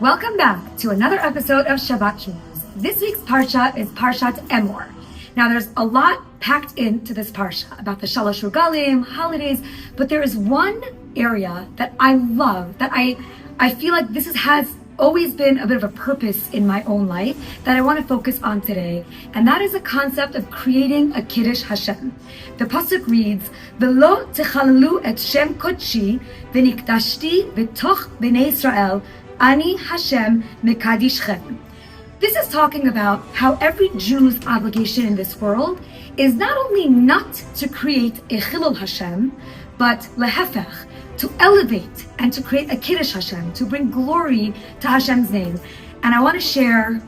Welcome back to another episode of Shabbat News. This week's parsha is Parshat Emor. Now there's a lot packed into this parsha about the Shalosh Regalim, holidays, but there is one area that I love, that I feel like has always been a bit of a purpose in my own life that I want to focus on today, and that is the concept of creating a Kiddush Hashem. The pasuk reads, "V'lo techalalu et Shem Kodshi v'nikdashti v'toch b'nei Israel Ani Hashem mekadishchem." This is talking about how every Jew's obligation in this world is not only not to create a Chilul Hashem, but lehefech, to elevate and to create a Kiddush Hashem, to bring glory to Hashem's name. And I want to share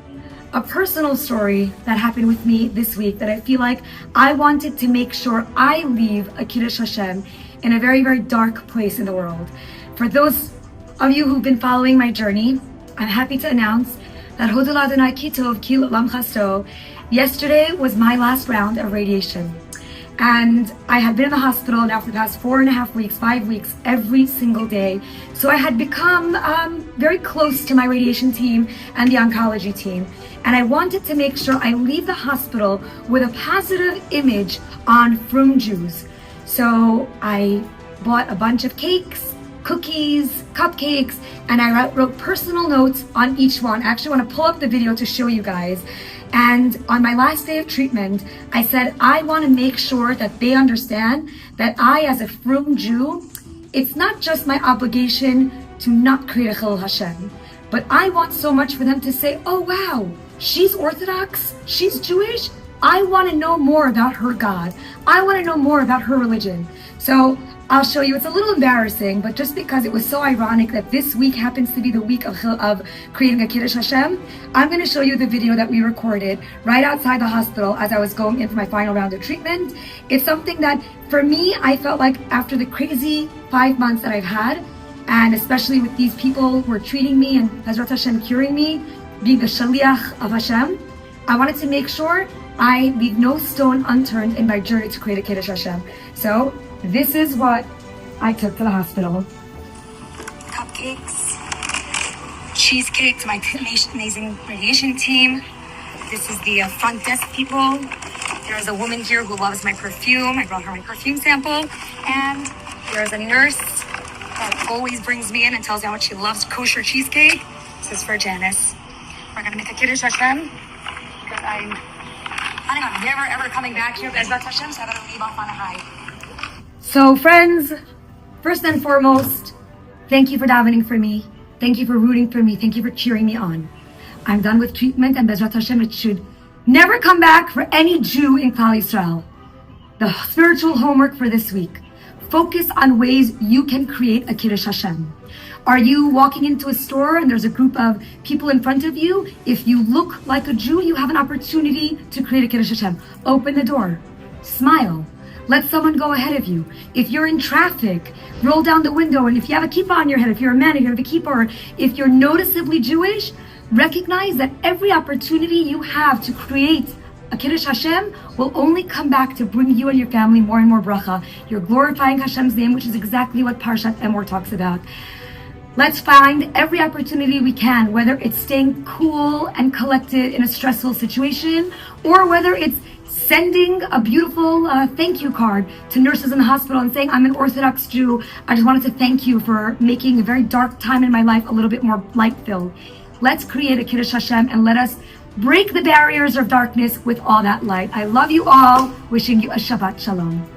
a personal story that happened with me this week that I feel like I wanted to make sure I leave a Kiddush Hashem in a very, very dark place in the world. For those of you who've been following my journey, I'm happy to announce that Hodul Adonai Ki Tov Ki L'Olam Chasto, yesterday was my last round of radiation. And I had been in the hospital now for the past 4.5 weeks, 5 weeks, every single day. So I had become very close to my radiation team and the oncology team. And I wanted to make sure I leave the hospital with a positive image on frum Jews. So I bought a bunch of cakes, cookies, cupcakes, and I wrote personal notes on each one. I actually want to pull up the video to show you guys. And on my last day of treatment, I said, I want to make sure that they understand that I, as a frum Jew, it's not just my obligation to not create a Chilul Hashem, but I want so much for them to say, oh wow, she's Orthodox, she's Jewish, I want to know more about her God. I want to know more about her religion. So I'll show you, it's a little embarrassing, but just because it was so ironic that this week happens to be the week of creating a Kiddush Hashem, I'm going to show you the video that we recorded right outside the hospital as I was going in for my final round of treatment. It's something that, for me, I felt like after the crazy 5 months that I've had, and especially with these people who are treating me and Bezrat Hashem curing me, being the Shaliach of Hashem, I wanted to make sure I leave no stone unturned in my journey to create a Kiddush Hashem. So this is what I took to the hospital. Cupcakes, cheesecake to my amazing radiation team. This is the front desk people. There's a woman here who loves my perfume. I brought her my perfume sample. And there's a nurse that always brings me in and tells me how much she loves kosher cheesecake. This is for Janice. We're gonna make a Kiddush Hashem because I'm planning on never ever coming back here, Bezrat Hashem, so I gotta leave off on a high. So friends, first and foremost, thank you for davening for me. Thank you for rooting for me. Thank you for cheering me on. I'm done with treatment, and Bezrat Hashem, it should never come back for any Jew in Klal Yisrael. The spiritual homework for this week: focus on ways you can create a Kiddush Hashem. Are you walking into a store and there's a group of people in front of you? If you look like a Jew, you have an opportunity to create a Kiddush Hashem. Open the door. Smile. Let someone go ahead of you. If you're in traffic, roll down the window, and if you have a kippah on your head, if you're a man, if you have a kippah, or if you're noticeably Jewish, recognize that every opportunity you have to create a Kiddush Hashem will only come back to bring you and your family more and more bracha. You're glorifying Hashem's name, which is exactly what Parshat Emor talks about. Let's find every opportunity we can, whether it's staying cool and collected in a stressful situation, or whether it's sending a beautiful thank you card to nurses in the hospital and saying, I'm an Orthodox Jew. I just wanted to thank you for making a very dark time in my life a little bit more light-filled. Let's create a Kiddush Hashem and let us break the barriers of darkness with all that light. I love you all. Wishing you a Shabbat Shalom.